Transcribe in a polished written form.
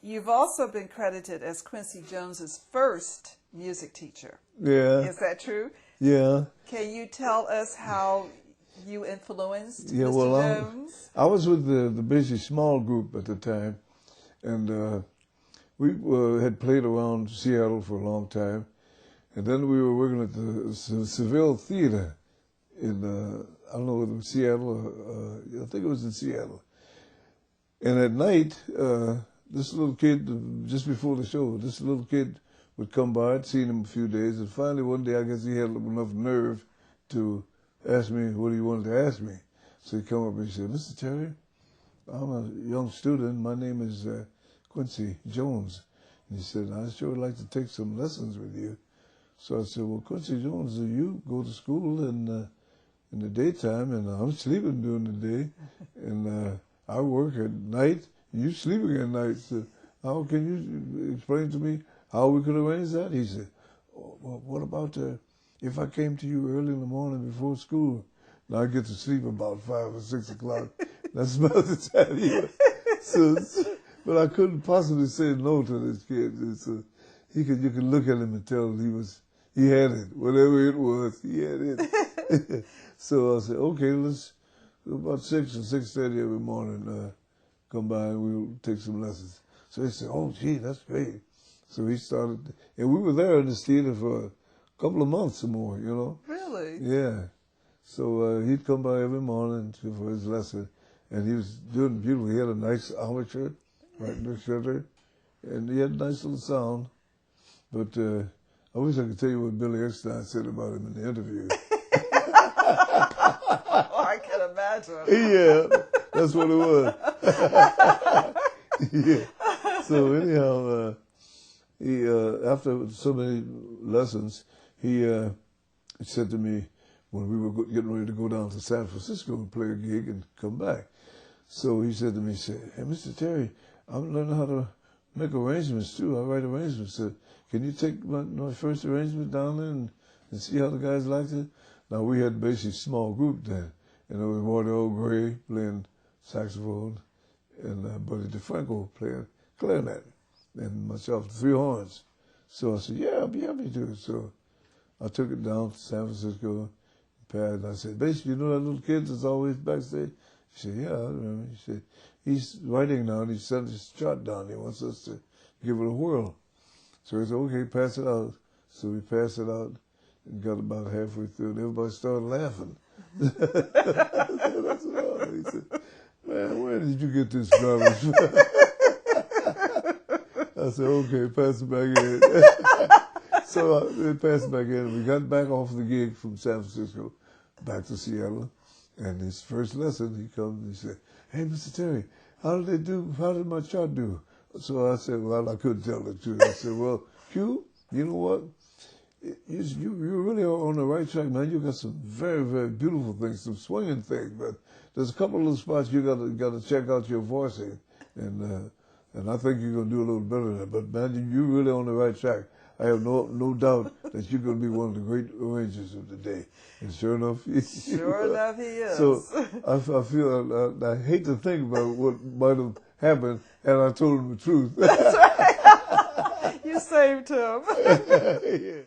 You've also been credited as Quincy Jones's first music teacher. Yeah. Is that true? Yeah. Can you tell us how you influenced Yeah, Mr. well, Jones? I was with the basically small group at the time, and we had played around Seattle for a long time, and then we were working at the Seville Theater in, I don't know whether it was Seattle or, I think it was in Seattle. And at night, this little kid, just before the show, this little kid would come by. I'd seen him a few days, and finally one day I guess he had enough nerve to ask me what he wanted to ask me. So he come up and he said, "Mr. Terry, I'm a young student. My name is Quincy Jones." And he said, "I sure would like to take some lessons with you." So I said, "Well, Quincy Jones, you go to school in the daytime, and I'm sleeping during the day, and I work at night, and you sleeping at night. So how can you explain to me how we could arrange that?" He said, "Well, what about if I came to you early in the morning before school? Now I get to sleep about 5 or 6 o'clock. That's about the time you." But I couldn't possibly say no to this kid. So you could look at him and tell he had it. Whatever it was, he had it. So I said, "Okay, let's about 6 or 6:30 every morning come by and we'll take some lessons." So he said, "Oh, gee, that's great." So he started, and we were there in this theater for a couple of months or more, you know. Really? Yeah. So he'd come by every morning for his lesson, and he was doing beautiful. He had a nice armature right in the center, and he had a nice little sound. But I wish I could tell you what Billy Eckstein said about him in the interview. Oh, I can imagine. Yeah, that's what it was. Yeah. So anyhow, he after so many lessons, he said to me when we were getting ready to go down to San Francisco and play a gig and come back. So he said to me, he said, "Hey, Mr. Terry, I'm learning how to make arrangements too. I write arrangements. So can you take my first arrangement down there and see how the guys liked it?" Now we had basically a small group then. And there was Marty O'Gray playing saxophone, and Buddy DeFranco playing clarinet, and myself, 3 horns. So I said, "Yeah, I'll be happy to." So I took it down to San Francisco, and I said, "Bass, you know that little kid that's always backstage?" He said, "Yeah, I remember." He said, "He's writing now, and he sent his chart down. He wants us to give it a whirl." So he said, "Okay, pass it out." So we passed it out and got about halfway through, and everybody started laughing. That's what all. He said, "Man, where did you get this garbage?" I said, "Okay, pass it back in." So we passed it back in. We got back off the gig from San Francisco, back to Seattle, and his first lesson, he comes and he said, "Hey, Mr. Terry, how did my chart do?" So I said, "Well, I couldn't tell the truth." I said, "Well, Q, you know what? You really are on the right track, man. You got some very, very beautiful things, some swinging things, but there's a couple of little spots you got to check out your voicing, and I think you're gonna do a little better than that. But man, you're really on the right track. I have no doubt that you're gonna be one of the great arrangers of the day." And sure enough, he is. So I feel I hate to think about what might have happened had I told him the truth. That's right. You saved him. Yeah.